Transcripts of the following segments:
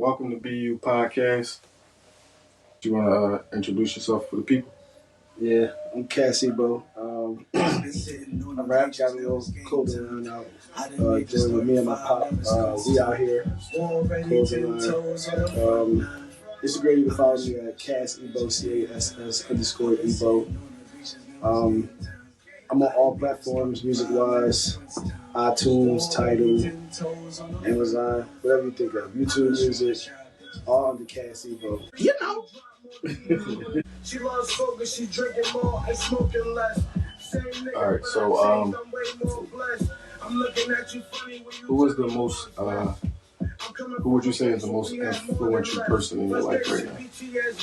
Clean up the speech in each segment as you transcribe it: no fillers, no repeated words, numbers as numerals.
welcome to Bupodcast. Do you want to introduce yourself for the people? Yeah, I'm Cass Ebo. I rap, got a little clothing line out. Joined with me and my pop. We out here, clothing line. Instagram, you can follow me at Cass Ebo, CASS_Ebo. I'm on all platforms, music-wise, iTunes, Tidal, Amazon, whatever you think of. YouTube Music, all under Cass Ebo. You know. She loves smoking, she drinking more and smoking less. All right, so who was the most? Who would you say is the most influential person in your life right now?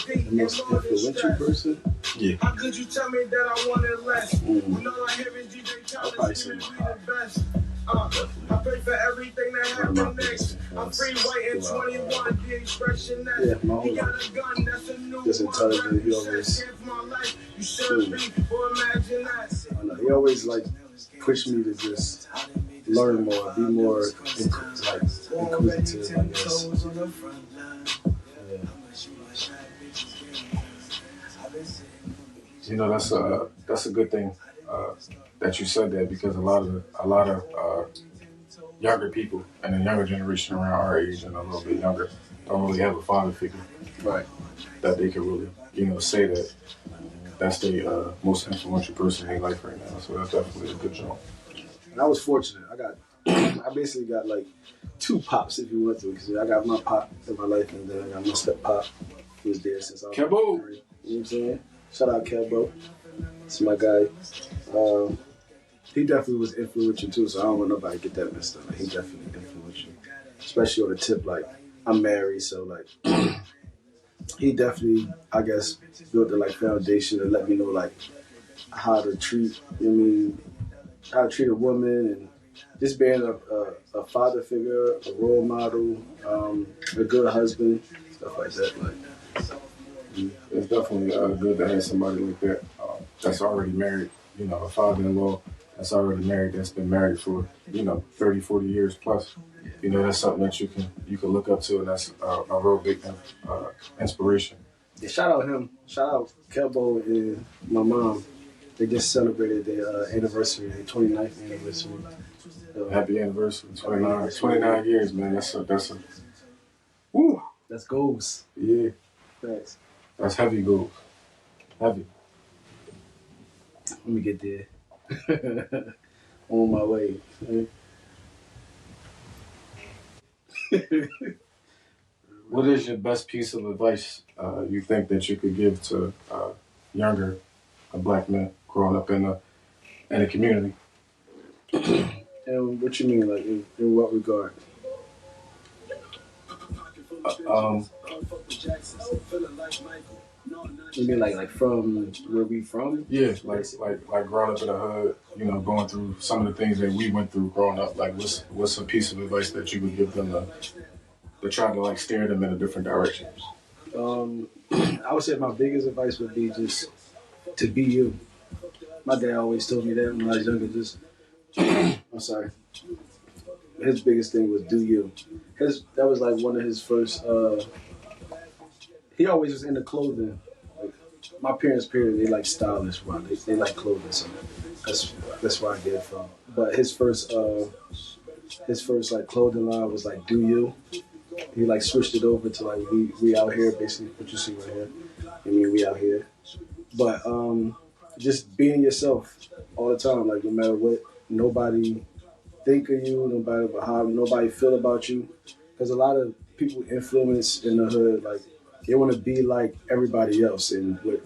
The most influential person? Yeah. How could you tell me that I wanted less? When all I hear is DJ I'll probably say Khaled, be the best. I pray for everything that happened next. I'm free, white, and 21. The expression that he got a gun, that's a new just intelligent. He always, you should be, or imagine that. I don't know, he always like pushed me to just learn more, be more inquisitive, I guess. You know, that's a good thing that you said that, because a lot of younger people and the younger generation around our age and a little bit younger don't really have a father figure, Right. that they can really, say that that's the most influential person in their life right now. So that's definitely a good job. And I was fortunate. I basically got like two pops, if you want to, because I got my pop in my life, and then I got my step pop, who was there since I was Kebo. 3. You know what I'm saying? Shout out Kebo. It's my guy. He definitely was influential too, so I don't want nobody to get that messed up. Like, he definitely influential, especially on the tip. Like, I'm married, so like he definitely, I guess, built the like foundation to let me know like how to treat. How to treat a woman, and just being a father figure, a role model, a good husband, stuff like that. Like, It's definitely good to have somebody like that that's already married, a father-in-law that's already married, that's been married for, 30, 40 years plus. That's something that you can look up to, and that's a real big inspiration. yeah, shout out him. Shout out Kelbo and my mom. They just celebrated their anniversary, their 29th anniversary. Happy anniversary, 29 years, man. That's a woo. That's goals. Yeah. Thanks. That's heavy goals. Heavy. Let me get there. On my way. What is your best piece of advice you think that you could give to younger black men growing up in a community? And what you mean, like in what regard? You mean like from where we from? Yeah, like growing up in the hood, going through some of the things that we went through growing up. Like, what's a piece of advice that you would give them to try to like steer them in a different direction? I would say my biggest advice would be just to be you. My dad always told me that when I was younger. I'm sorry. His biggest thing was do you. That was like one of his first. He always was into clothing. Like, my parents' period, they like stylish. Wow, they like clothing, so that's where I get it from. But his first like clothing line was like do you. He like switched it over to like we out here, basically what you see right here. We out here. But just being yourself all the time, like no matter what nobody think of you, nobody feel about you. Because a lot of people influence in the hood, like they want to be like everybody else, and they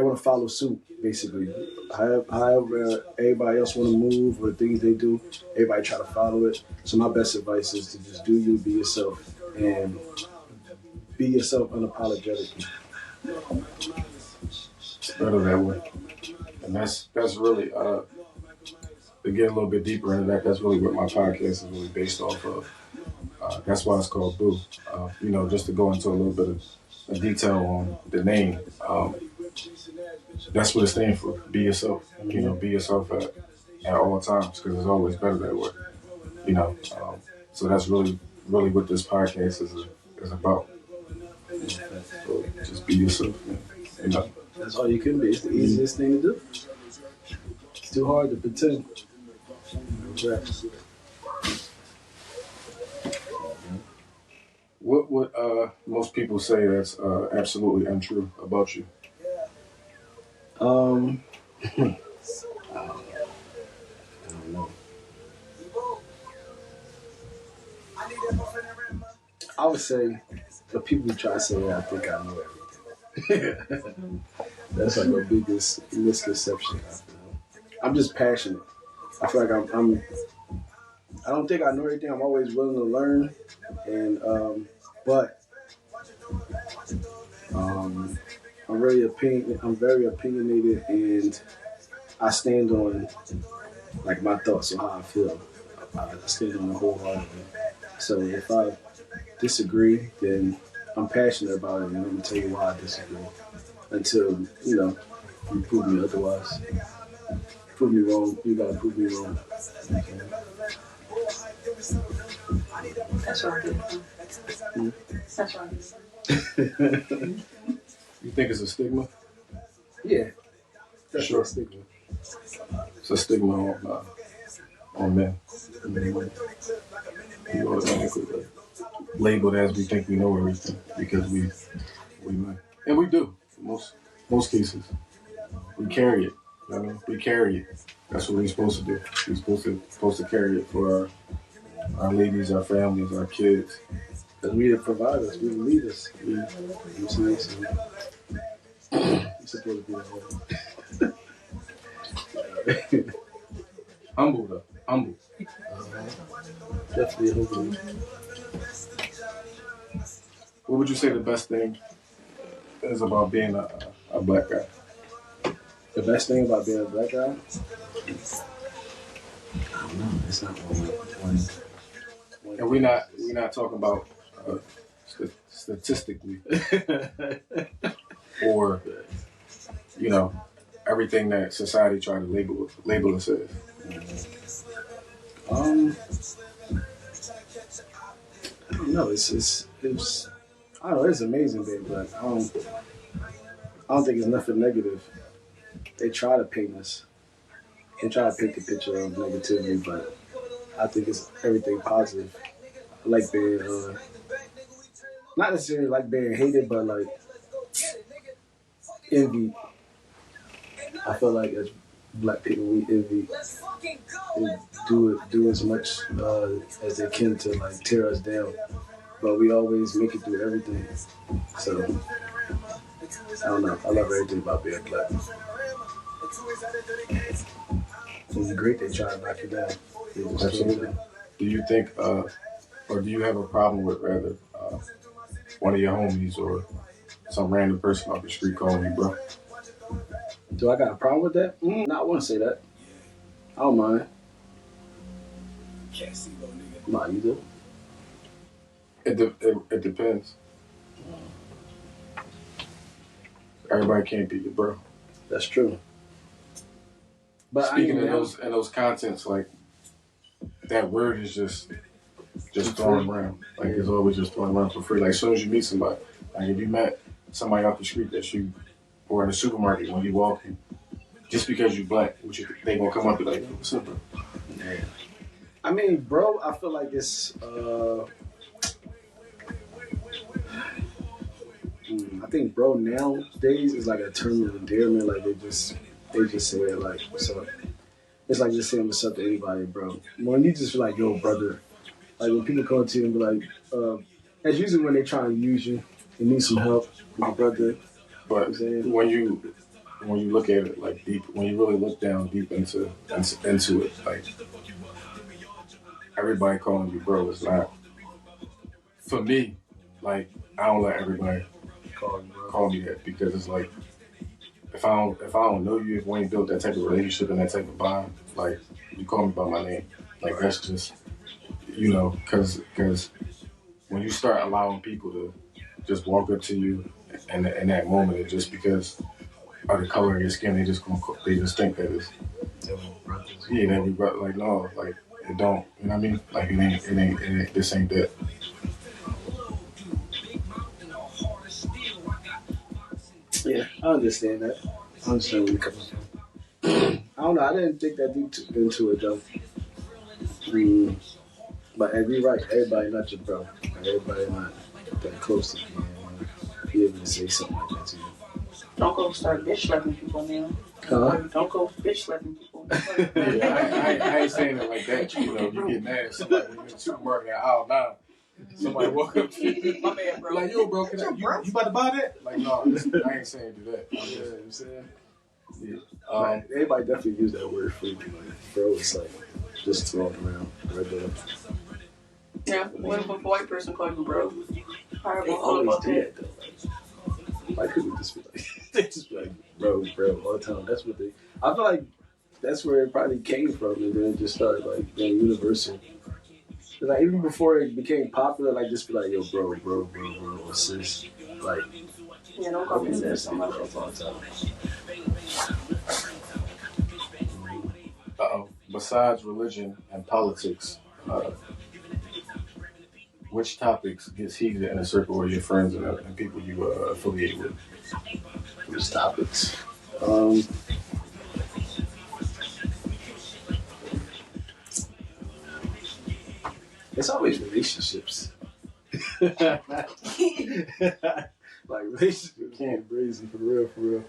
want to follow suit, basically. However everybody else want to move or things they do, everybody try to follow it. So my best advice is to just do you, be yourself, and be yourself unapologetically. It's better that way. And that's really, to get a little bit deeper into that, that's really what my podcast is really based off of. That's why it's called Boo. Just to go into a little bit of detail on the name. That's what it stands for. Be yourself. Be yourself at all times, because it's always better that way. So that's really what this podcast is about. So just be yourself, man. You know. That's all you can be. It's the easiest thing to do. It's too hard to pretend. What would most people say that's absolutely untrue about you? I don't know. I would say the people who try to say that I think I know everything. That's like the biggest misconception. I'm just passionate. I feel like I don't think I know everything. I'm always willing to learn, and but I'm very opinionated, and I stand on like my thoughts on how I feel. I stand on the wholeheartedly. So if I disagree, then I'm passionate about it, and I'm gonna tell you why I disagree. Until you prove me otherwise. Prove me wrong. You gotta prove me wrong. That's right. That's right. You think it's a stigma? Yeah, that's Sure. a stigma. It's a stigma on men. We automatically labeled as we think we know everything because we men. And we do. Most cases. We carry it. You know what I mean? We carry it. That's what we're supposed to do. We're supposed to carry it for our ladies, our families, our kids. Because we the providers, we the leaders. You're supposed to be that way. Humble though. Humble. Definitely humble. What would you say the best thing is about being a black guy? The best thing about being a black guy? I don't know. It's not one. And we're not talking about statistically or everything that society try to label us as. I don't know. It's I don't know. It's amazing, babe. But I don't think it's nothing negative. They try to paint us. They try to paint the picture of negativity, but I think it's everything positive. I like being, not necessarily like being hated, but like envy. I feel like as black people, we envy. They do as much as they can to like tear us down, but we always make it through everything. So I don't know. I love everything about being black. It's great they try to knock you down. Absolutely. Do you think, or do you have a problem with rather one of your homies or some random person off the street calling you bro? Do I got a problem with that? No, I wouldn't say that. I don't mind. Nah, you do? It depends. Everybody can't be your bro. That's true. But Speaking of those contents, like that word is just thrown around. Like it's always just thrown around for free. Like as soon as you meet somebody, like if you met somebody off the street that you or in the supermarket when you walk in, just because you black, they gonna come up and be like, what's up, bro? Yeah. I mean, bro, I feel like it's I think bro nowadays is like a term of endearment. Like they just say it like what's up. It's like just saying what's up to anybody, bro. When you just be like, yo, brother. Like when people come to you and be like, that's usually when they try to use you and need some help, my brother. But when you look at it like deep, when you really look down deep into it, like everybody calling you bro is not. For me, like I don't let everybody call me that because it's like if I don't know you, if we ain't built that type of relationship and that type of bond, like you call me by my name, like that's just because when you start allowing people to just walk up to you in that moment, it's just because of the color of your skin, they just think that it's that we brother. Like no, like it don't. You know what I mean? Like it ain't this ain't that. Yeah, I understand that. I understand where you're coming from. I don't know. I didn't think that deep into it though. But you're right. Everybody not your bro. Everybody not that close to you. Be able to say something like that to you. Don't go start bitch slapping people now. Huh? Don't go bitch slapping people. Yeah, I ain't saying it like that. You know, you get mad at somebody when you're in the supermarket at aisle 9. Somebody walk up to you. My man, bro. Like, yo, bro, you about to buy that? Like, no, I ain't saying do that. You know what I'm saying? Yeah. Everybody definitely use that word freely. Like, bro, it's like just throwing around regular. Yeah, what if a white person call you bro? They always do that though. Like, white people just be like, they just be like, bro, all the time. That's what they. I feel like that's where it probably came from, and then it just started like being universal. Like even before it became popular, like just be like, yo, bro, or sis, like. Yeah, don't call me sis. So much all the time. Besides religion and politics, which topics gets heated in a circle of your friends and people you affiliate with? Which topics? It's always relationships. Like relationships can't brazen for real.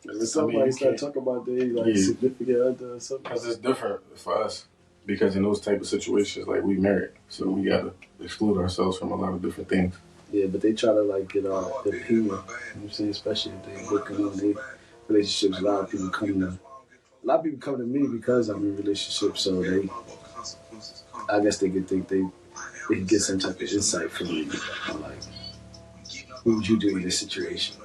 Like when somebody start talking about their significant other or something. Because it's different for us. Because in those type of situations, like we married, so we gotta exclude ourselves from a lot of different things. Yeah, but they try to like get our opinion. You know what I'm saying? Especially if they working on their relationships. A lot of people come to me because I'm in relationships, so I guess they could think they can get some type of insight from me. Like, what would you do in this situation?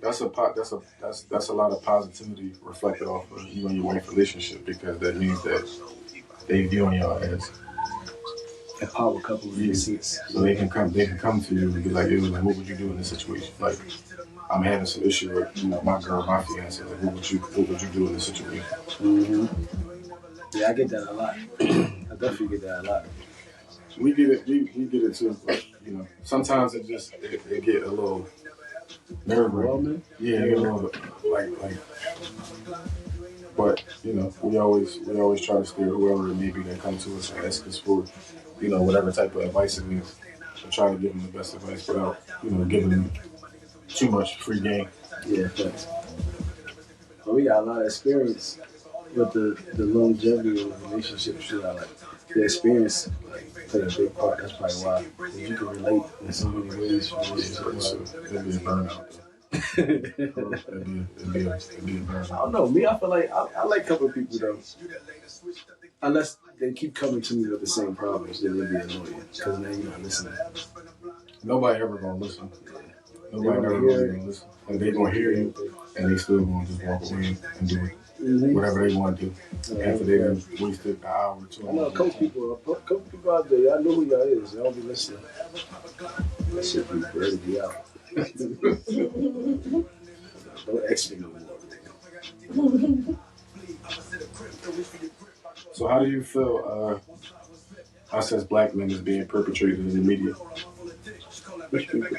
That's a lot of positivity reflected off of you and your wife's relationship, because that means that they viewing y'all as a power couple in this sense. So they can come to you and be like, yo, like, what would you do in this situation? Like, I'm having some issue with my girl, my fiance. Like, what would you do in this situation? Mm-hmm. Yeah, I get that a lot. I definitely get that a lot. We get it. We get it too. But, sometimes it get a little nerve-wracking. Yeah, a little like. But we always try to steer whoever it may be that comes to us and ask us for, whatever type of advice it is, and try to give them the best advice without, giving them too much free game. Yeah, thanks. Well, we got a lot of experience with the longevity of the relationship. Like the experience played a big part. That's probably why you can relate in so many ways. It'd be a burnout. It'd be a burnout. I don't know. Me, I feel like I like a couple of people though. Unless they keep coming to me with the same problems, then it'd be annoying because now you're not listening. Nobody ever gonna listen. Nobody ever gonna listen. And they gonna hear you, and they still gonna just walk away and do whatever they want to do. After they done wasted an hour or two. I know a couple people out there. Y'all know who y'all is. Y'all be listening. That shit be ready to be out. Don't X me no more. So how do you feel us as black men is being perpetrated in the media? Which people?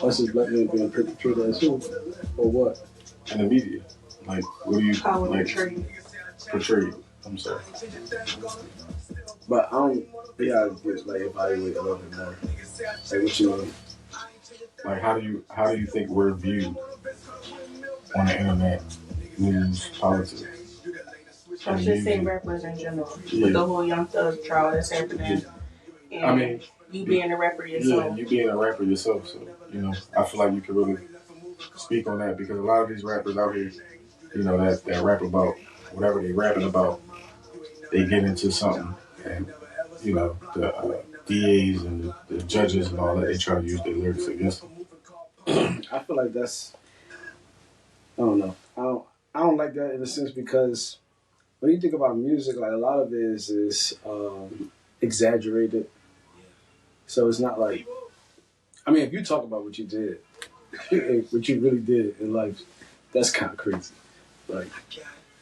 Us as black men being perpetrated as who? Or what? In the media. Like, what do you portray? I'm sorry. But I don't think I just evaluate a little bit more. Like what you mean? Like how do you think we're viewed on the internet, news, politics? I should say rappers in general. With the whole Young Thug trial that's happening. And you being a rapper yourself. Yeah, you being a rapper yourself. So, I feel like you could really speak on that, because a lot of these rappers out here, that rap about whatever they rapping about, they get into something, and the DAs and the judges and all that, they try to use their lyrics against them. I feel like that's, I don't know. I don't like that in a sense, because when you think about music, like a lot of it is exaggerated. So it's not like, if you talk about what you did, what you really did in life, that's kind of crazy. Like,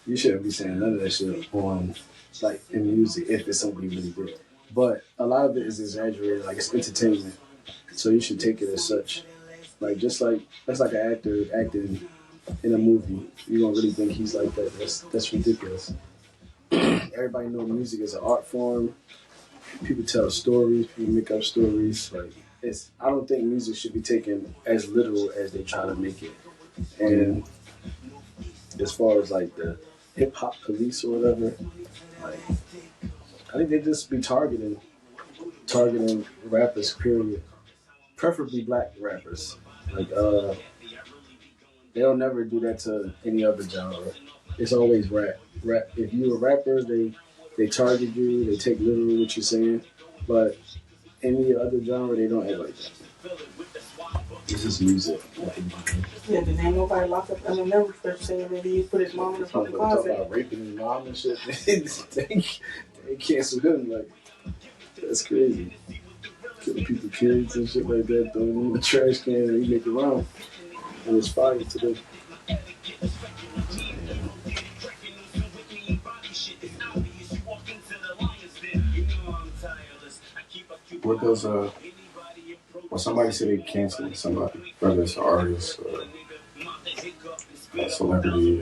you shouldn't be saying none of that shit on, like, in music if it's something you really did. But a lot of it is exaggerated, like it's entertainment. So you should take it as such. Like just like that's like an actor acting in a movie. You don't really think he's like that. That's ridiculous. Everybody know music is an art form. People tell stories. People make up stories. Like I don't think music should be taken as literal as they try to make it. And as far as like the hip hop police or whatever, like I think they just be targeting rappers. Period. Preferably black rappers. Like they'll never do that to any other genre. It's always rap. Rap. If you're a rapper, they target you. They take literally what you're saying. But any other genre, they don't act like that. This is music. Yeah, then ain't nobody locked up Eminem for saying that he put his mom in the fucking closet. Talk about raping his mom and shit. they cancel him. Like that's crazy. Killing people's kids and shit like that. Throwing them in the trash can and he make it wrong. And it's fire to them. What does when somebody say they canceling somebody, whether it's an artist, a celebrity,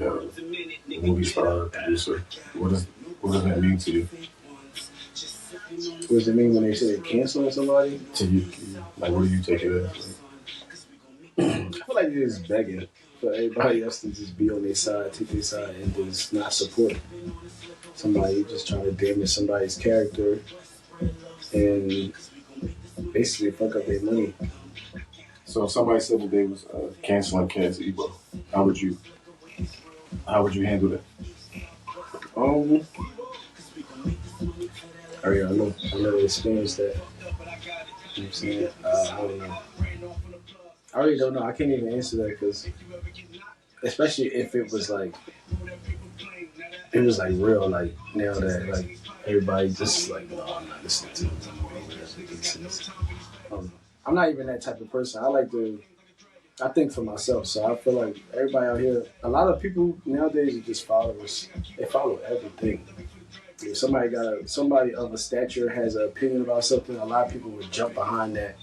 movie star, producer, what does that mean to you? What does it mean when they say they're canceling somebody? To you, like what do you take it as? I feel like they're just begging for everybody else to just be on their side, take their side, and just not support somebody, just trying to damage somebody's character and basically fuck up their money. So if somebody said that they was canceling Kaz Ebo, how would you handle that? I never experienced that. You know what I'm saying? I don't know. I really don't know. I can't even answer that because, especially if it was like real, like now that like everybody just like, no, I'm not listening to it. I'm not even that type of person. I think for myself, so I feel like everybody out here, a lot of people nowadays are just followers. They follow everything. If somebody of a stature has an opinion about something, a lot of people would jump behind that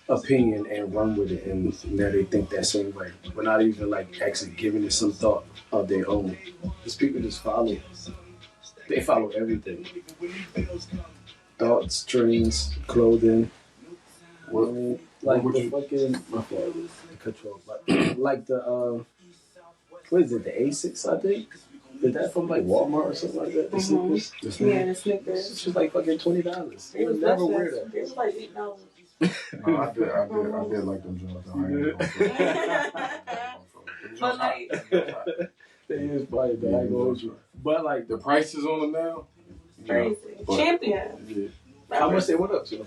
opinion and run with it, and now they think that same way. We're not even like actually giving it some thought of their own. These people just follow. They follow everything. Thoughts, trends, clothing. Like the fucking, my fault, to cut you off. Like the, what is it, the A6, I think? Is that from like Walmart or something like that? The sneakers? Yeah, the sneakers. It's just like fucking $20. They would never wear that. It was like $8. No, I did like them joints. But like, they is probably the I hold you. But like the prices on them now, crazy. Champion. Yeah. How much they went up to?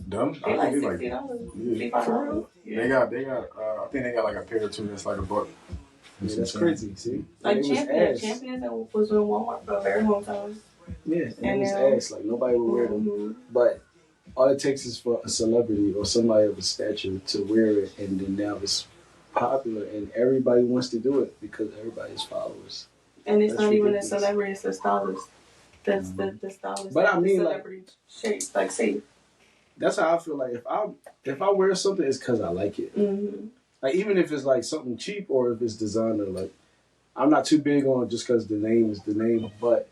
Them? They like $60. Yeah. For real? Yeah. They got. I think they got like a pair or two that's like $1. Yeah, that's crazy. See, like Champions was in Walmart for a very long time. Yeah, and it was ass. Like nobody would wear them, but all it takes is for a celebrity or somebody of a stature to wear it, and then now it's popular, and everybody wants to do it because everybody's followers. And it's not even a celebrity; it's a stylist. That's the stylist. But I mean, celebrity shape, like say. That's how I feel. Like if I wear something, it's because I like it. Mm-hmm. Like even if it's like something cheap or if it's designer, like I'm not too big on just because the name is the name. But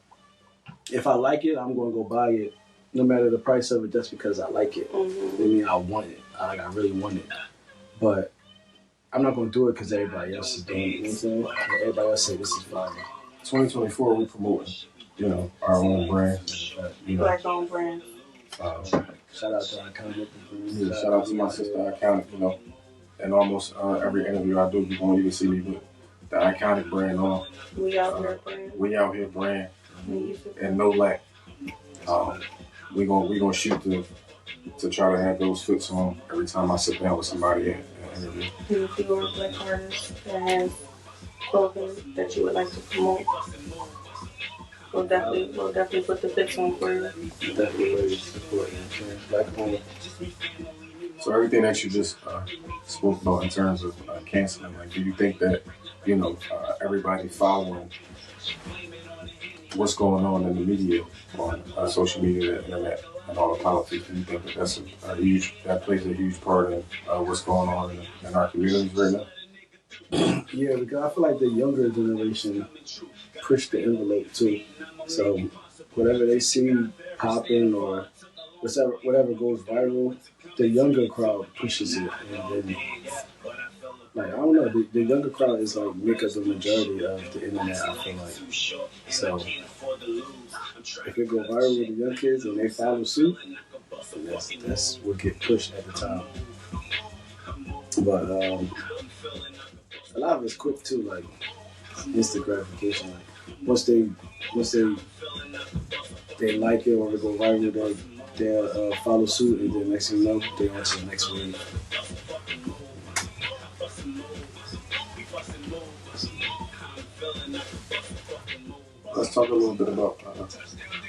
if I like it, I'm gonna go buy it, no matter the price of it, just because I like it. Mm-hmm. I mean, I want it. I really want it. But I'm not gonna do it because everybody else is doing it. You know what I'm saying? Like, everybody else say this is fire. 2024, we promoting, our own brand. Black owned brand. Shout out to our accountant. Yeah, shout out to my sister, Iconic, and almost every interview I do, you're going to even see me with the Iconic brand on. We out here brand. We out here brand. And no lack. We gonna shoot to try to have those fits on every time I sit down with somebody and interview. If you're a black artist that has clothing that you would like to promote, we'll definitely put the fits on for you. Definitely support black owned. So everything that you just spoke about in terms of canceling, like, do you think that everybody following what's going on in the media, on social media, the internet? and all the politics. Do you think that that plays a huge part in what's going on in our communities right now? Yeah, because I feel like the younger generation push the envelope too. So whatever they see popping or whatever goes viral, the younger crowd pushes it, and then like I don't know, the younger crowd is like make up the majority of the internet. I feel like so if it go viral with the young kids and they follow suit, that's what get pushed at the time. But a lot of it's quick too, like instant gratification. Like once they like it or they go viral, they'll follow suit, and then next thing you know, they on to the next wave. Let's talk a little bit about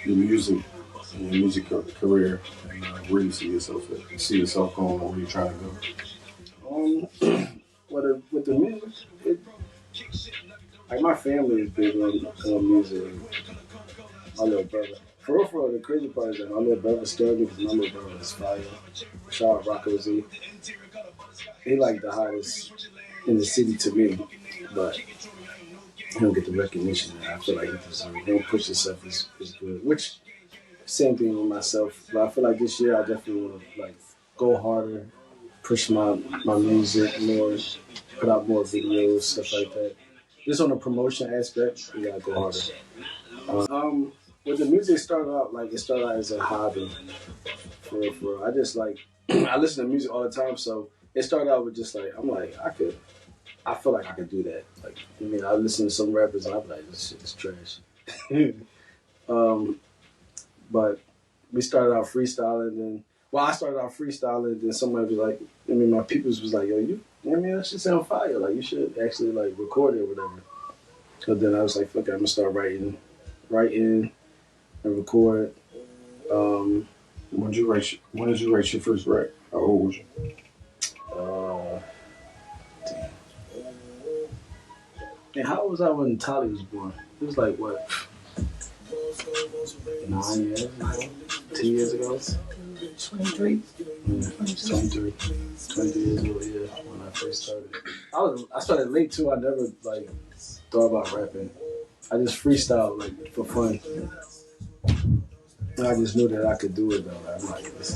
your music and your music career and where you see yourself going or where you're trying to go. With the music, like my family is big on music. My little brother, for real, the crazy part is that my little brother started because my little brother is fire. Shout out Rocco Z. He like the hottest in the city to me, but he don't get the recognition that I feel like he deserves. He don't push himself as good. Which same thing with myself. But I feel like this year I definitely want to like go harder, push my music more, put out more videos, stuff like that. Just on the promotion aspect, we gotta go harder. With the music started out as a hobby. For real. I just like I listen to music all the time, so it started out with just like I feel like I could do that. Like I listen to some rappers and I'm like, this shit is trash. But we started out freestyling, and I started out freestyling, then somebody was like, my peoples was like, yo, that shit sound fire. Like you should actually like record it or whatever. So then I was like, fuck it, I'm gonna start writing and record. When did you write your first rap? How old was you? Damn. And how old was I when Tali was born? It was like what? 9 years ago? 10 years ago? 23. 23 years ago, yeah, when I first started. I started late too. I never like thought about rapping. I just freestyled like for fun. And I just knew that I could do it though. I'm like, this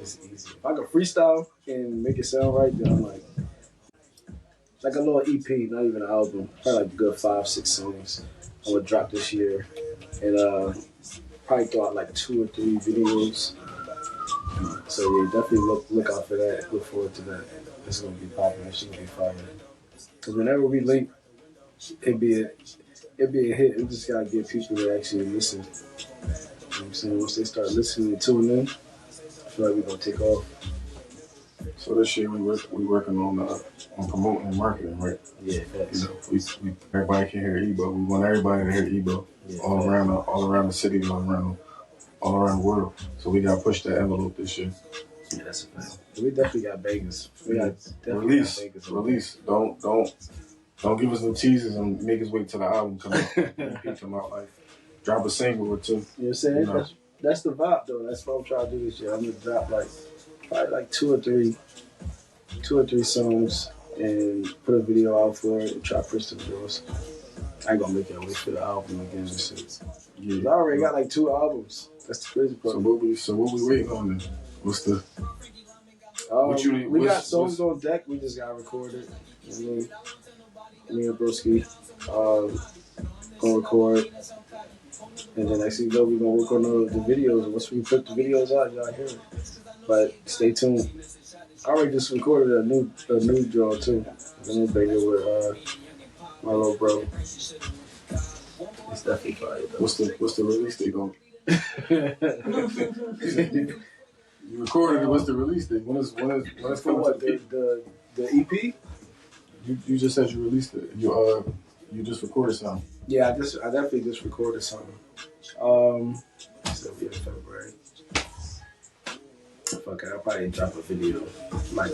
is easy. If I could freestyle and make it sound right, then I'm like a little EP, not even an album. Probably like a good 5-6 songs. I would drop this year, and probably throw out like 2 or 3 videos. So yeah, definitely look out for that. Look forward to that. It's gonna be popular. It's gonna be fire. Cause whenever we link, it'd be a hit. We just gotta get people to actually listen. You know what I'm saying? Once they start listening and tuning in, I feel like we're gonna take off. So this year we working on promoting and marketing, right? Yeah, facts. We everybody can hear Ebo. We want everybody to hear Ebo, yeah, all around the city, all around the world. So we got to push that envelope this year. Yeah, that's a fact. We definitely got bangers. We got release. Don't give us no teasers and make us wait till the album comes out. Come out like drop a single or two. You know what I'm saying? That's the vibe though. That's what I'm trying to do this year. I'm gonna drop probably like 2 or 3 songs and put a video out for it and try to push the videos. I ain't gonna make y'all wait for the album again and shit. Yeah. I already got like 2 albums. That's the crazy part. So what we waiting on then? What's the we got songs on deck, we just gotta record it. Me and Broski gonna record. And then next thing you know, we're gonna work on the videos. Once we put the videos out, y'all hear it. But stay tuned. I already just recorded a new draw too. I'm gonna bang it with my little bro. It's definitely fire though. What's the release date on? You recorded it. What's the release date? When is for what the EP? You just said you released it. You just recorded something. Yeah, I definitely just recorded something. So we in February. Fuck it, I'll probably drop a video like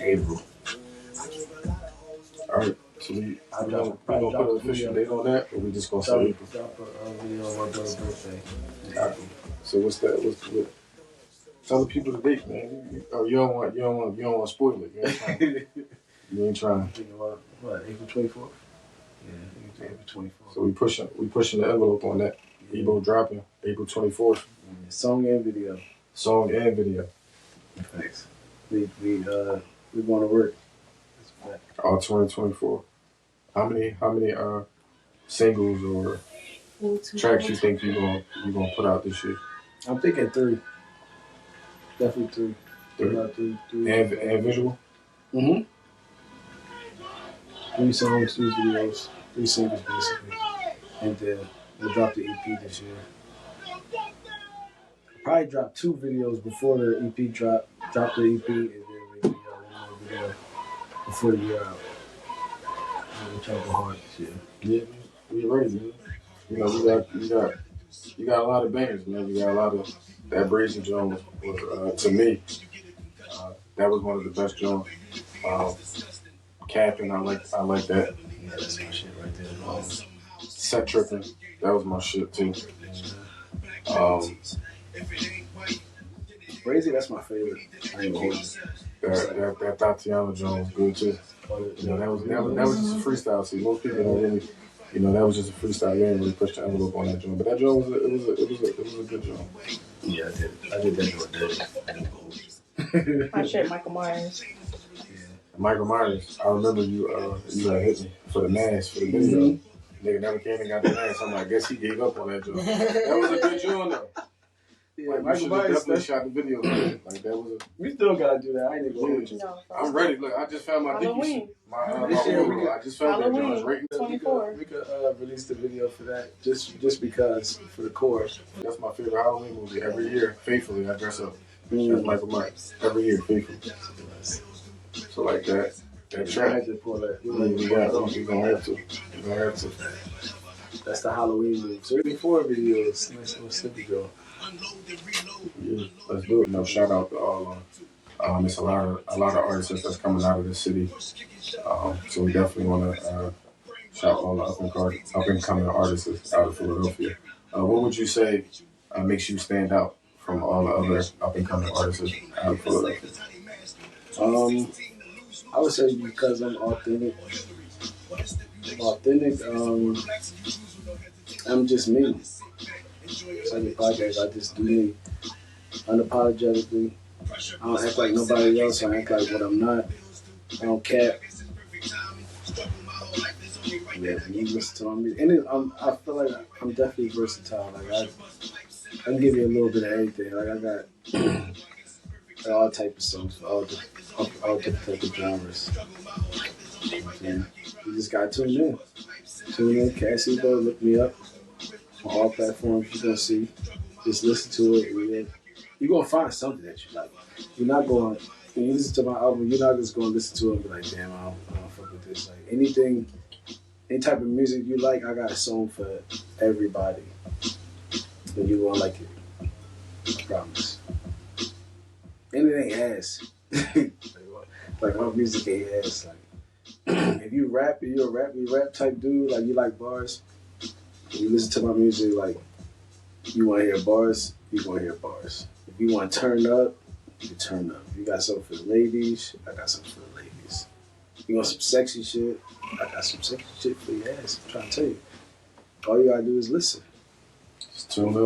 April. All right. So we I'll gonna drop put an a official video. date on that, or we just gonna say April? Drop a video on my brother's birthday. So what's that? What? Tell the people the date, man. You don't want to spoil it. You ain't trying. What? April 24th. Yeah, April 24th. So we pushing the envelope on that. Yeah. Ebo dropping April 24th. Song and video. Song and video. Thanks. We going to work. All 2024. How many singles or tracks you think you gonna put out this year? I'm thinking 3. Definitely 3. 3. And visual. 3 songs, 3 videos, 3 singles basically, and then we'll drop the EP this year. Probably drop 2 videos before the EP drop. Drop the EP and then maybe one more video before the year out. We'll try to go hard this year. Yeah, we ready, man. You know, you got a lot of bangers, man. You got a lot of that Brazen Jones was to me. That was one of the best Jones. Capping, I like that. Yeah, that's my shit right there. Set tripping, that was my shit too. Brazy, that's my favorite. I ain't gonna hold you. That Tatiana Jones good too. You know, that was just a freestyle. See, most people don't really, that was just a freestyle. You didn't really push the envelope on that joint, but that joint was a good joint. Yeah, I did that joint. My shit, Michael Myers. Michael Myers, I remember you had hit me for the mask for the video. Nigga never came and got the mask. I'm like, I guess he gave up on that joint. That was a good joint though. Yeah, like, Michael Myers definitely shot the video. Like that was we still gotta do that. I ain't even going with you. No, I'm ready. Look, I just found my Halloween. Dickies. This year we My I just found that joint. It's right. 24. We could release the video for that just because for the chorus. That's my favorite Halloween movie. Every year, faithfully, I dress up. Mm. That's Michael Myers. Every year, faithfully. So like that track. to pull that. We gonna have to. We gonna have to. That's the Halloween move. So 34 videos. Let's let it go. Yeah, let's do it. Shout out to all. It's a lot of artists that's coming out of this city. So we definitely want to shout all the up and coming artists out of Philadelphia. What would you say makes you stand out from all the other up and coming artists out of Philadelphia? I would say because I'm authentic. I'm just me. It's like a podcast. I just do me unapologetically. I don't act like nobody else. I act like what I'm not. I don't cap. Yeah, you listen to my music, and I feel like I'm definitely versatile. Like I can give you a little bit of everything. Like I got all type of songs for all different type of genres. And you just got to tune in. Cassie, look me up on all platforms. You're gonna see. Just listen to it. And you're gonna find something that you like. You're not going. When you listen to my album, you're not just gonna listen to it and be like, damn, I don't fuck with this. Like any type of music you like, I got a song for everybody. And you're gonna like it. I promise. And it ain't ass. Like my music ain't ass. Like if you rap, and you're a rap type dude, like you like bars, and you listen to my music, like you wanna hear bars, you gonna hear bars. If you wanna turn up, you turn up. If you got something for the ladies, I got something for the ladies. You want some sexy shit, I got some sexy shit for your ass. I'm trying to tell you. All you gotta do is listen.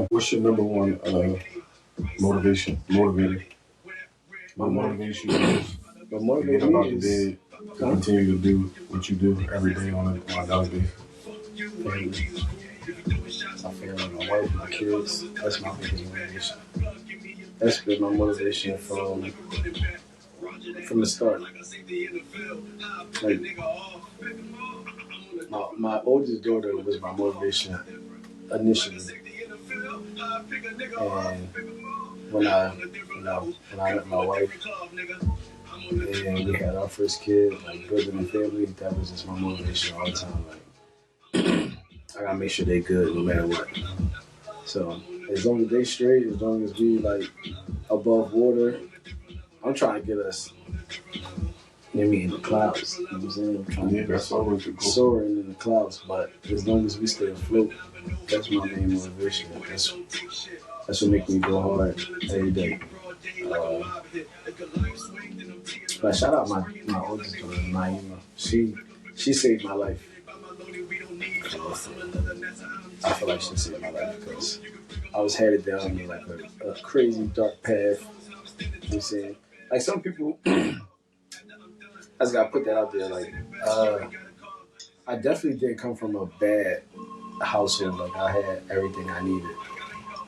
What's your number one motivator? What motivates you most? But To motivate get up out me the is bed, to continue to do what you do every day on a daily basis. I feel like my wife, my kids, that's my biggest motivation. That's been my motivation from the start. Like, my oldest daughter was my motivation initially. And when I met my wife and we had our first kid, like building a family, that was just my motivation all the time. Like, I gotta make sure they good no matter what. So as long as they straight, as long as we like above water, I'm trying to get us in the clouds. You know what I'm saying? I'm trying Yeah, that's always the goal. soaring in the clouds, but as long as we stay afloat, that's my main motivation. That's what makes me go hard every day. But shout out my oldest daughter, Naima. She saved my life. I feel like she saved my life because I was headed down like a crazy dark path. You know what I'm saying? Like some people, I just gotta put that out there. Like, I definitely didn't come from a bad household. Like I had everything I needed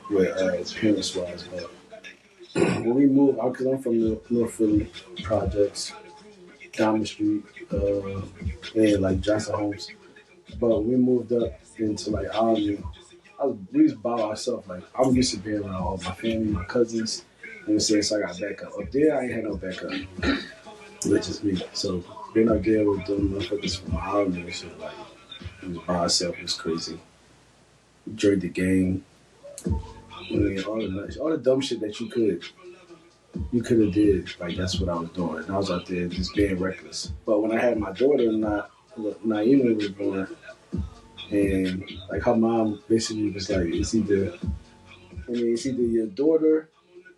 with parents wise, but when we moved out, because I'm from the North Philly projects, down the street, and like Johnson Homes. But we moved up into like Army. We was by ourselves. Like I was used to being around all my family, my cousins. You know what I'm saying? So I got backup. Up there, I ain't had no backup. Which is me. So being up there with them motherfuckers from Army and shit, like it was by ourselves. It was crazy. Enjoyed the game. I mean, all the dumb shit that you could have did. Like that's what I was doing. And I was out there just being reckless. But when I had my daughter, Naima was born, and like her mom basically was like, it's either your daughter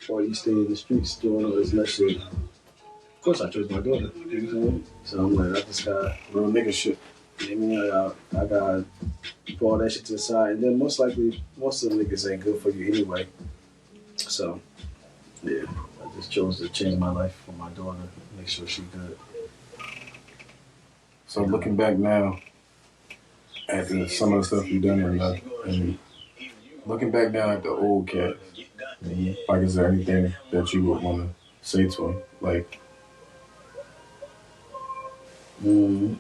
or you stay in the streets doing all this nut shit. Of course, I chose my daughter. You know what I'm saying? So I'm like, I just got Real nigga shit. I mean, I got put all that shit to the side, and then most likely, most of the niggas ain't good for you anyway. So, yeah, I just chose to change my life for my daughter, make sure she good. So looking back now at some of the stuff you've done and looking back now at the old cat, like is there anything that you would want to say to him? Like, I don't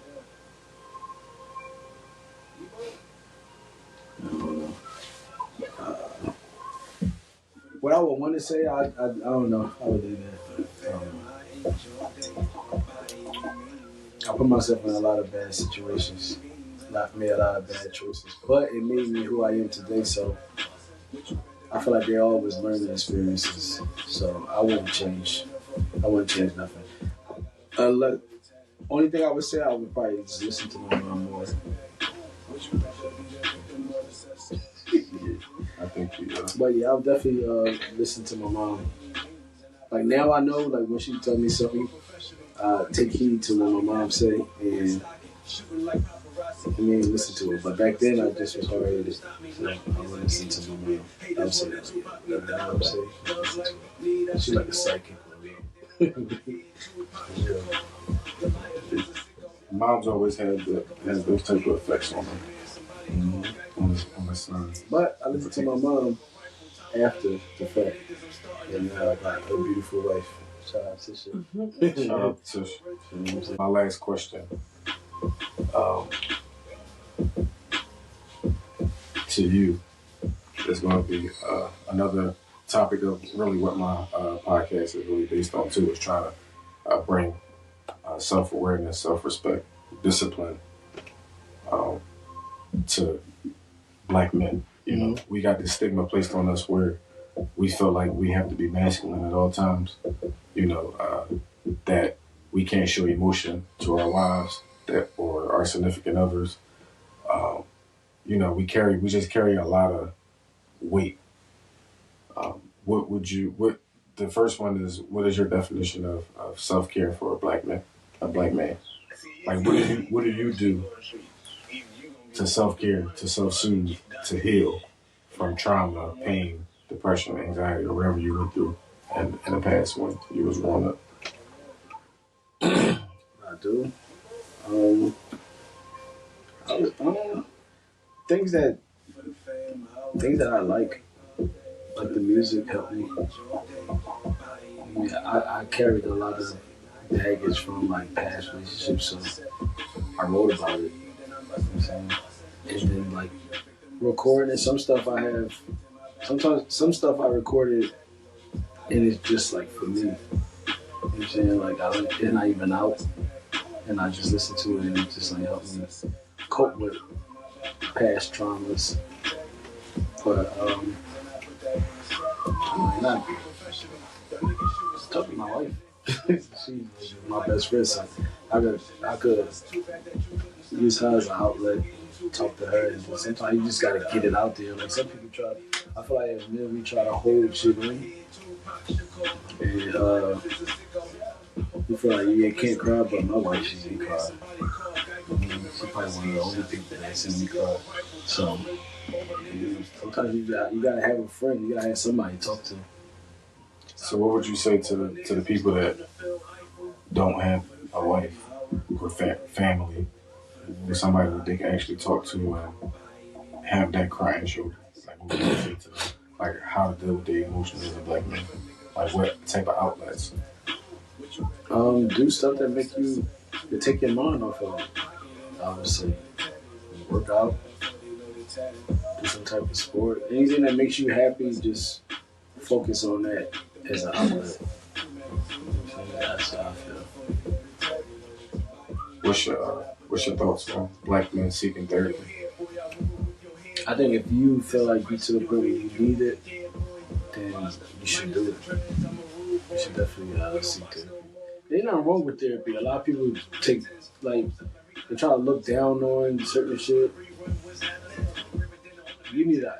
know. What I would want to say, I don't know. I would do that. I put myself in a lot of bad situations. Made a lot of bad choices. But it made me who I am today, so I feel like they always learning experiences. So I wouldn't change. I wouldn't change nothing. Only thing I would say, I would probably just listen to my mom more. I think you But yeah, I'll definitely listen to my mom. Like now I know, like when she tell me something, take heed to what my mom say, and listen to it. But back then I just was hard-headed, so I would listen to my mom. I would say that. Whatever my mom say, she's like a psychic. Moms always have those type of effects on them, on the son. But I listened to my mom after the fact, and now I got a beautiful wife. Shout out to shit. Shout out to Tish. My last question. To you, is going to be another topic of really what my podcast is really based on too, is trying to bring self-awareness, self-respect, discipline to Black men. You know, we got this stigma placed on us where we feel like we have to be masculine at all times. You know, that we can't show emotion to our wives or our significant others. You know, we just carry a lot of weight. The first one is, what is your definition of self-care for a black man? Like, what do you do to self-care, to self-soothe, to heal from trauma, pain, depression, anxiety, or whatever you went through in the past when you was growing up? I do. Things that I like the music helped me. I carried a lot of baggage from like past relationships, so I wrote about it. You know what I'm saying? And then like recording some stuff I have. Sometimes some stuff I recorded and it's just like for me. You know what I'm saying? Like it's not even out, and I just listen to it and it just like helped me cope with past traumas. But not talking to my wife. She was my best friend, so I could use her as an outlet, talk to her, and just, sometimes you just gotta get it out there. Like some people try, I feel like as men we try to hold shit in, and you feel like you can't cry, but my wife, she can cry. She's probably one of the only people that seen me cry. So sometimes you gotta have a friend, you gotta have somebody to talk to. So what would you say to the people that don't have a wife or family or somebody that they can actually talk to and have that crying shoulder? Like what would you say to them? Like how to deal with their emotions as a black man? Like what type of outlets? Do stuff that make you to take your mind off of it. I would say work out, do some type of sport, anything that makes you happy. Just focus on that as an outlet. That's how I feel. What's your thoughts on black men seeking therapy? I think if you feel like you're to the point where you need it, then you should do it. You should definitely seek therapy. There's nothing wrong with therapy. A lot of people take they try to look down on certain shit.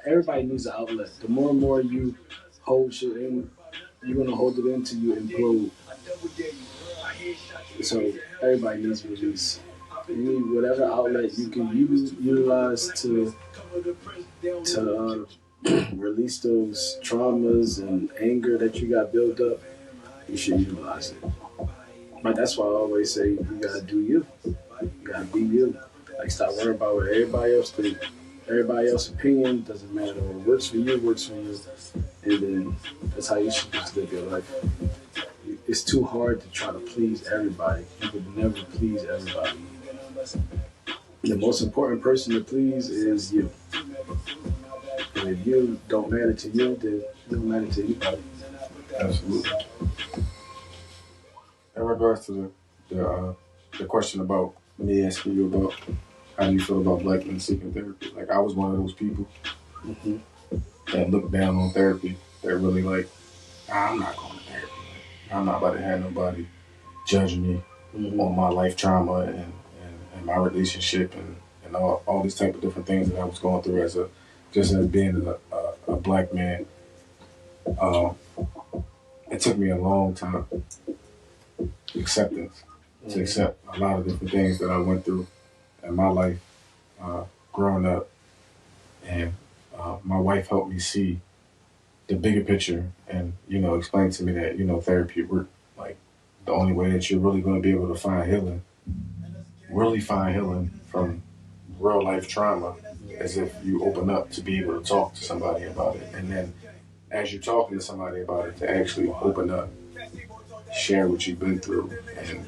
Everybody needs an outlet. The more and more you hold shit in, you're gonna hold it in till you implode. So everybody needs release. You need whatever outlet you can utilize to release those traumas and anger that you got built up. You should utilize it. But that's why I always say you gotta do you. You gotta be you. Like stop worrying about what everybody else thinks. Everybody else's opinion doesn't matter. What works for you works for you. And then that's how you should just live your life. It's too hard to try to please everybody. You could never please everybody. The most important person to please is you. And if you don't matter to you, then it don't matter to anybody. Absolutely. In regards to the question about me asking you about how do you feel about black men seeking therapy, like I was one of those people that looked down on therapy. That really I'm not going to therapy. I'm not about to have nobody judge me on my life trauma and my relationship and all these type of different things that I was going through as being a black man. It took me a long time to accept a lot of different things that I went through in my life growing up, and my wife helped me see the bigger picture and explain to me that therapy work. Like the only way that you're really going to be able to find healing from real life trauma is if you open up to be able to talk to somebody about it, and then as you're talking to somebody about it, to actually open up, share what you've been through, and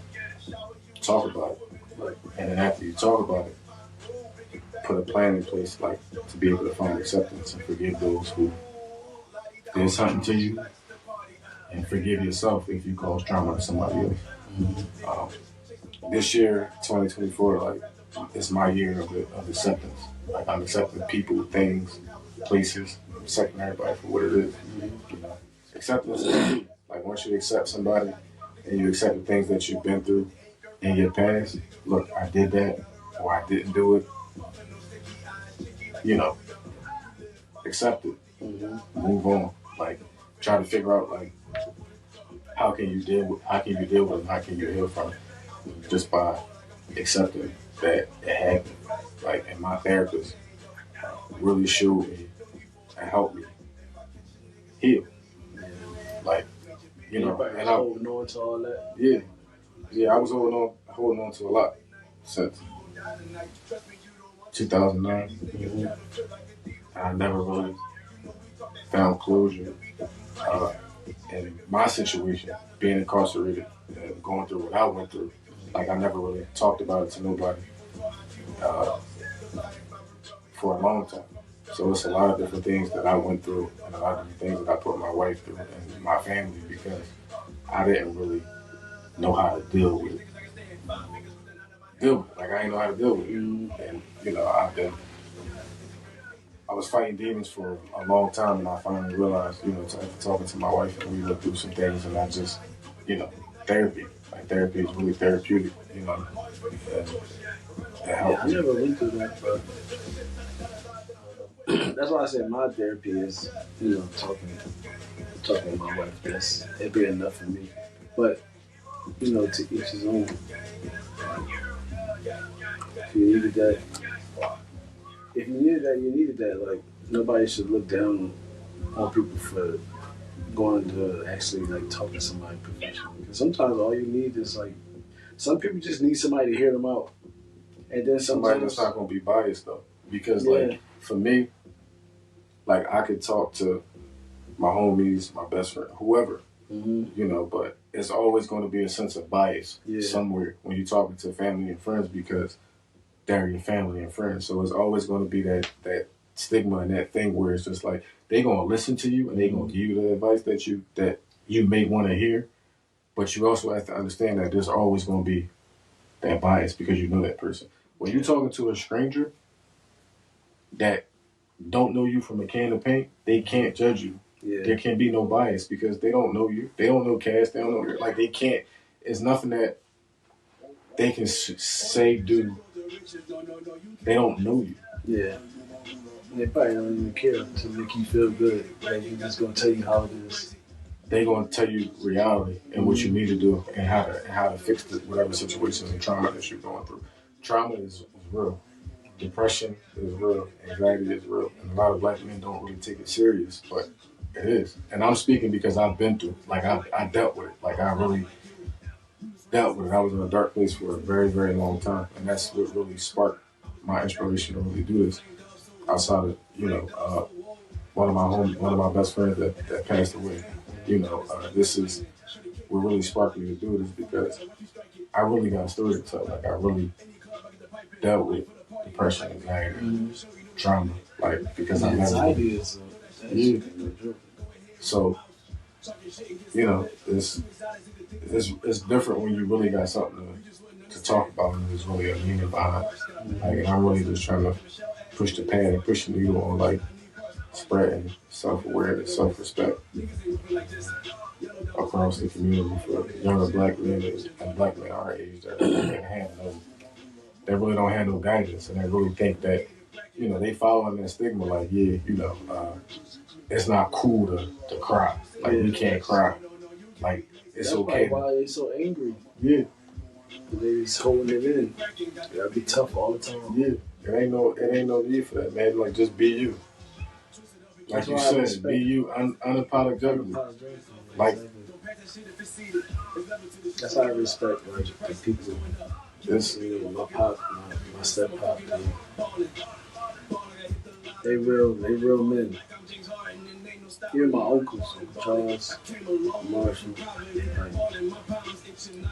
talk about it. And then after you talk about it, put a plan in place, to be able to find acceptance and forgive those who did something to you, and forgive yourself if you cause trauma to somebody else. This year, 2024, it's my year of acceptance. I'm accepting people, things, places, I'm accepting everybody for what it is. Acceptance is key. Once you accept somebody and you accept the things that you've been through in your past, look, I did that or I didn't do it. Accept it. Move on. Try to figure out how can you deal with it and how can you heal from it, just by accepting that it happened. And my therapist really showed me and helped me heal. And I holding on to all that. Yeah, I was holding on to a lot since 2009. I never really found closure in my situation, being incarcerated, going through what I went through. I never really talked about it to nobody for a long time. So it's a lot of different things that I went through and a lot of different things that I put my wife through and my family, because I didn't really know how to deal with it. I didn't know how to deal with it. And, I was fighting demons for a long time, and I finally realized, talking to my wife, and we went through some things, and I just, therapy. Like therapy is really therapeutic, you know. And it helps I me. never went through that, but that's why I said my therapy is, talking to my wife. It'd be enough for me. But, to each his own. If you needed that, you needed that. Like, nobody should look down on people for going to actually, like, talk to somebody professionally. Because sometimes all you need is, like, some people just need somebody to hear them out. And then Somebody that's not going to be biased, though. Because, like, for me, like, I could talk to my homies, my best friend, whoever, but it's always going to be a sense of bias somewhere when you're talking to family and friends because they're your family and friends. So it's always going to be that stigma and that thing where it's just like they're going to listen to you and they're going to give you the advice that you may want to hear, but you also have to understand that there's always going to be that bias because you know that person. When you're talking to a stranger that don't know you from a can of paint, they can't judge you. Yeah. There can't be no bias because they don't know you. They don't know Cass. They don't know like they can't. It's nothing that they can say, do. They don't know you. Yeah. They probably don't even care to make you feel good. Like they're just gonna tell you how it is. They're gonna tell you reality and what you need to do and how to fix whatever situations and trauma that you're going through. Trauma is real. Depression is real. Anxiety is real. And a lot of black men don't really take it serious, but it is. And I'm speaking because I've been through. Like I dealt with it. Like I really dealt with it. I was in a dark place for a very, very long time, and that's what really sparked my inspiration to really do this. Outside of one of my best friends that passed away. This is what really sparked me to do this because I really got a story to tell. Like I really dealt with depression, anxiety, trauma. Like because I never. Anxiety is. So, it's different when you really got something to talk about and there's really a meaning behind it. Like, and I'm really just trying to push the pad and push the needle on like spreading self-awareness, self-respect across the community for younger black men and black men our age that really don't have no guidance and they really think that, they following that stigma like, it's not cool to cry. Like, we can't cry. Like, it's That's okay. That's why they're so angry. Yeah. They just holding it in. You gotta be tough all the time. Yeah. It ain't no need for that, man. Like, just be you. Like you said, be you unapologetically. Like, that's how I respect like the people. This, my pop, my step pop, they real men. Even my uncles, Charles, Marshall,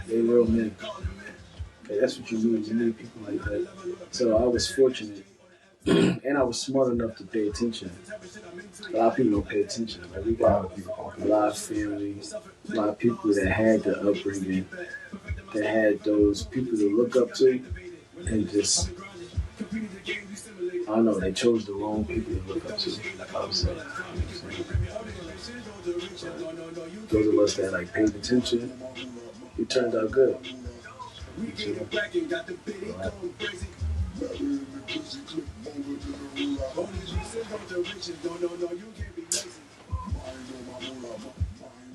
they real men. Okay, that's what you need. You need people like that. So I was fortunate, and I was smart enough to pay attention. A lot of people don't pay attention. Like we got a lot of families, a lot of people that had the upbringing, that had those people to look up to, and just, I don't know, they chose the wrong people to look up to, like I was saying. Those of us that like paid attention, it turned out good.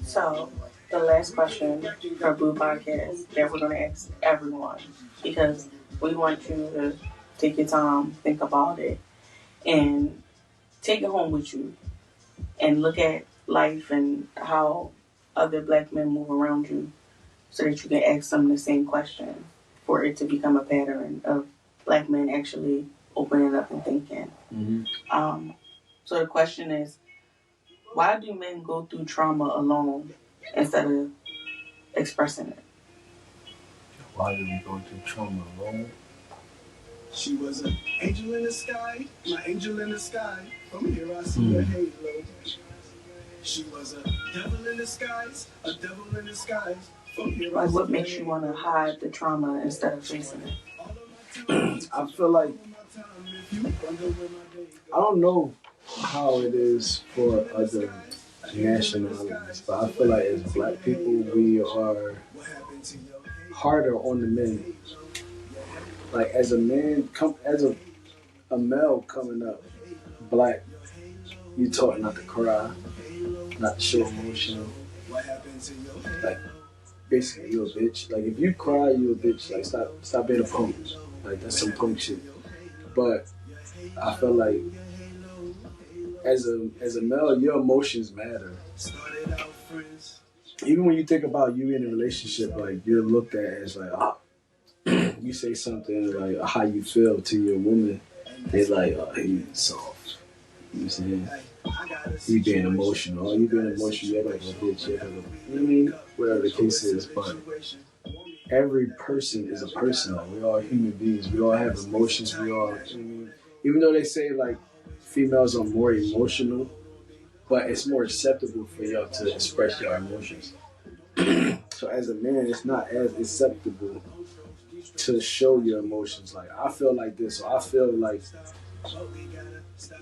So, the last question for Bupodcast that we're going to ask everyone, because we want you to take your time, think about it, and take it home with you, and look at life and how other black men move around you, so that you can ask them the same question, for it to become a pattern of black men actually opening up and thinking. Mm-hmm. So the question is, why do men go through trauma alone instead of expressing it? Why do we go through trauma alone? She was an angel in the sky, my angel in the sky. From here I see the halo. She was a devil in disguise, a devil in disguise. Like, what makes you want to hide the trauma instead of facing it? I feel like, I don't know how it is for other nationalities, but I feel like as black people, we are harder on the men. Like as a man, a male coming up, black, you taught not to cry, not to show emotion. Like basically, you a bitch. Like if you cry, you a bitch. Like stop being a punk. Like that's some punk shit. But I feel like as a male, your emotions matter. Even when you think about you in a relationship, like you're looked at as like, you say something like how you feel to your woman, they're like, oh, he's soft. You know what I'm saying? You being emotional. Oh, you being emotional, you're like a bitch. You're like you know what I mean? Whatever the case is. But every person is a person. Like, we're all human beings. We all have emotions. We all, you know what I mean? Even though they say like females are more emotional, but it's more acceptable for y'all to express your emotions. So as a man, it's not as acceptable to show your emotions. Like I feel like this, or I feel like,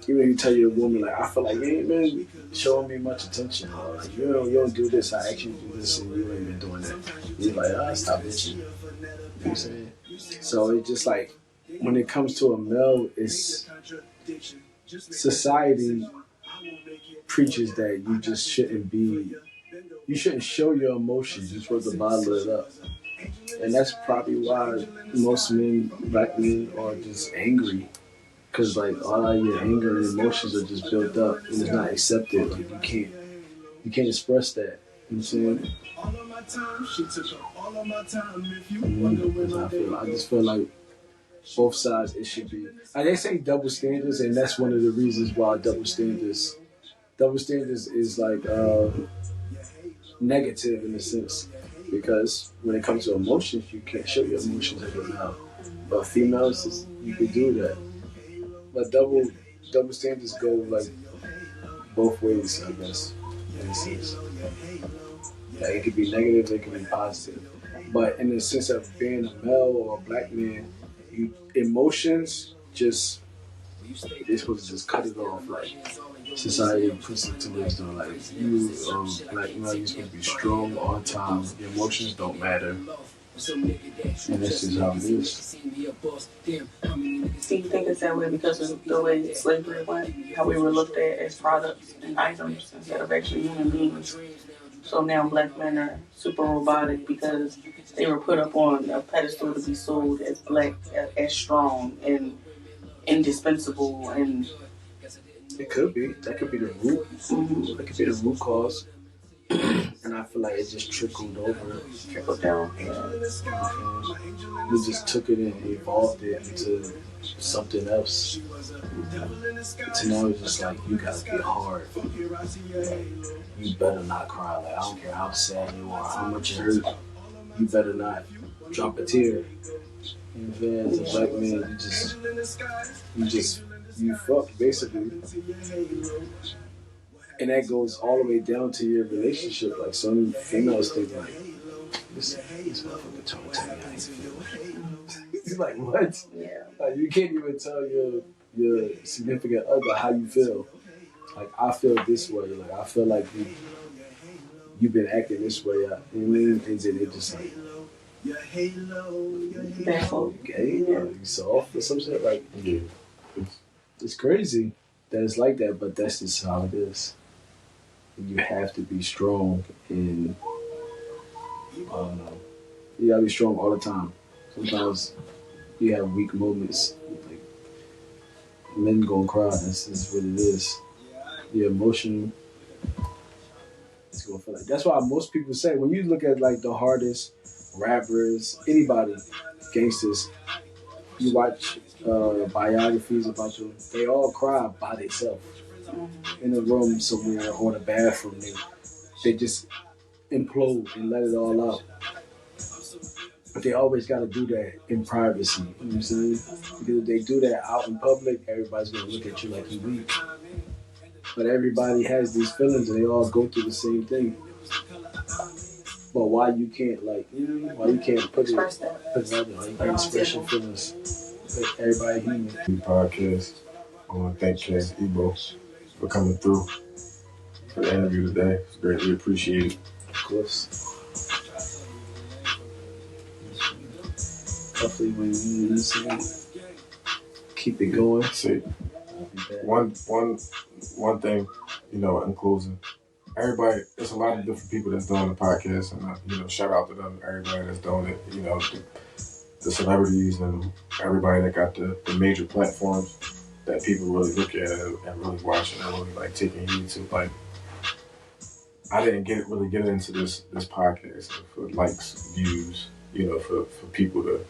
even if you tell your woman like, I feel like you ain't been showing me much attention, or like you don't do this, I actually do this, and you ain't been doing that. You're like, stop bitching. You know what I'm saying? So it's just like when it comes to a male, it's society preaches that you just shouldn't show your emotions. You're supposed to bottle it up. And that's probably why most men, black men, are just angry. Because like all your anger and emotions are just built up and it's not accepted. Like you can't express that. You know what I'm saying? I just feel like both sides, it should be. Like they say double standards, and that's one of the reasons why double standards is like negative in a sense, because when it comes to emotions, you can't show your emotions as a male, but females, you can do that. But double standards go like both ways, I guess, in a sense. Like it could be negative, it can be positive. But in the sense of being a male or a black man, emotions just, they're supposed to just cut it off. Like society puts it to this, though. Like you, black male, you're supposed to be strong all the time. Your emotions don't matter. And that's just how it is. Do you think it's that way because of the way slavery went? How we were looked at as products and items instead of actually human beings? So now black men are super robotic because they were put up on a pedestal to be sold as black, as strong and indispensable, and it could be. That could be the root. Mm-hmm. That could be the root cause. And I feel like it just trickled down. We just took it and evolved it into something else. To now it's just like, you gotta be hard. Like, you better not cry. Like, I don't care how sad you are, how much it hurt. You better not drop a tear. You know what I'm saying? As a black man, you fuck, basically. And that goes all the way down to your relationship. Like some females think like, this motherfucker trying to tell me how you feel. It's like, what? Yeah. Like you can't even tell your significant other how you feel. Like I feel this way. Like I feel like you've been acting this way. You know what I mean? And then it just like, okay, you soft or some shit. Like, it's crazy that it's like that, but that's just how it is. You have to be strong, and you gotta be strong all the time. Sometimes you have weak moments. Like men gonna cry. That's just what it is. You're emotional. It's gonna feel like. That's why most people say when you look at like the hardest rappers, anybody, gangsters, you watch biographies about them. They all cry by themselves. In a room somewhere or the bathroom, they just implode and let it all out. But they always got to do that in privacy. You know what I'm saying? Because if they do that out in public, everybody's going to look at you like you're weak. But everybody has these feelings and they all go through the same thing. But why you can't why you can't put it out there? Why you can't express your feelings? Everybody human. Podcast. I want to thank Cass Ebo for coming through. for the interview today. It's greatly appreciated. Of course. Hopefully when you listen, keep it going. See, one thing, in closing, everybody, there's a lot of different people that's doing the podcast, and shout out to them, everybody that's doing it. The celebrities and everybody that got the major platforms that people really look at and really watch and really like taking heed to. Like, I didn't really get into this podcast for likes, views, for people to,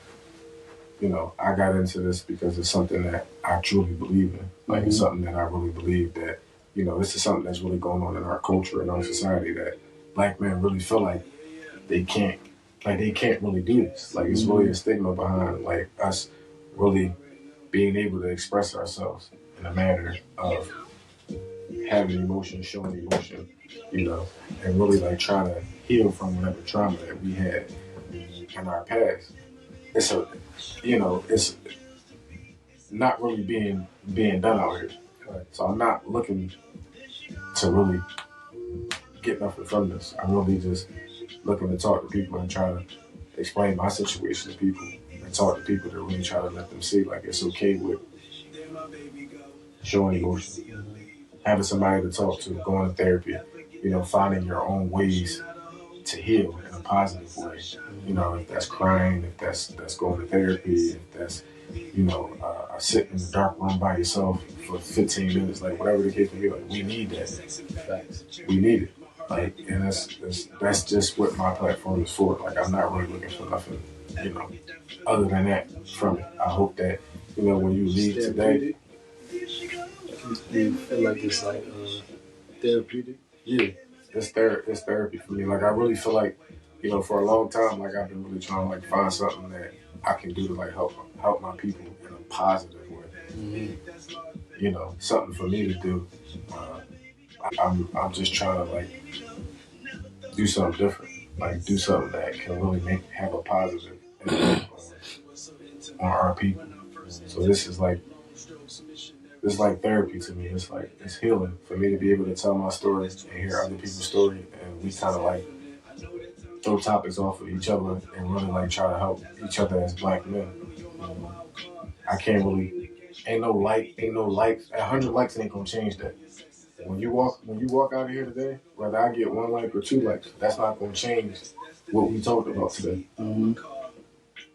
I got into this because it's something that I truly believe in. Like, it's something that I really believe that, this is something that's really going on in our culture and our society, that black men really feel like they can't really do this. Like, it's really a stigma behind like us really being able to express ourselves in a manner of having emotion, showing emotion, and really like trying to heal from whatever trauma that we had in our past. It's not really being done out here. So I'm not looking to really get nothing from this. I'm really just looking to talk to people and try to explain my situation to people and talk to people to really try to let them see like it's okay with showing emotion, having somebody to talk to, going to therapy, finding your own ways to heal in a positive way. If that's crying, if that's going to therapy, if that's sitting in the dark room by yourself for 15 minutes, like whatever the case may be. Like, we need that. Facts. We need it. Like, and that's just what my platform is for. Like, I'm not really looking for nothing, other than that from it. I hope that, when you leave today. You feel like it's like therapeutic? Yeah, it's therapy for me. Like, I really feel like, for a long time, like, I've been really trying to like find something that I can do to like help my people in a positive way. Mm-hmm. Something for me to do. I'm just trying to like do something different, like do something that can really have a positive impact on our people. So this is like therapy to me. It's healing for me to be able to tell my story and hear other people's story, and we kind of like throw topics off of each other and really like try to help each other as black men. I can't really, ain't no likes. 100 likes ain't gonna change that. When you walk out of here today, whether I get 1 like or 2 likes, that's not gonna change what we talked about today. Mm-hmm.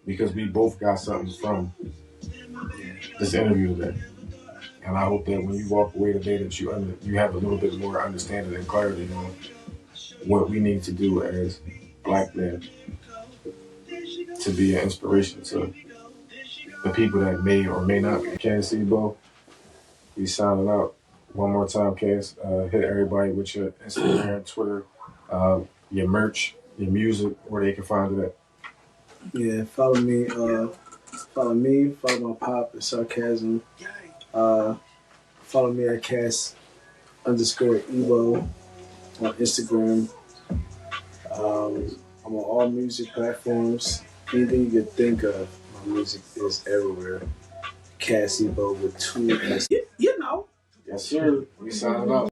Because we both got something from this interview today. And I hope that when you walk away today that you have a little bit more understanding and clarity on what we need to do as black men to be an inspiration to the people that may or may not be. Kansas City, Bo, we signing out. One more time, Cass. Hit everybody with your Instagram, Twitter, your merch, your music, where they can find it at. Yeah, follow me. Follow my pop, the sarcasm. Follow me at Cass_Evo on Instagram. I'm on all music platforms. Anything you can think of, my music is everywhere. Cass Evo with 2 S. Yes, sir. We signing out.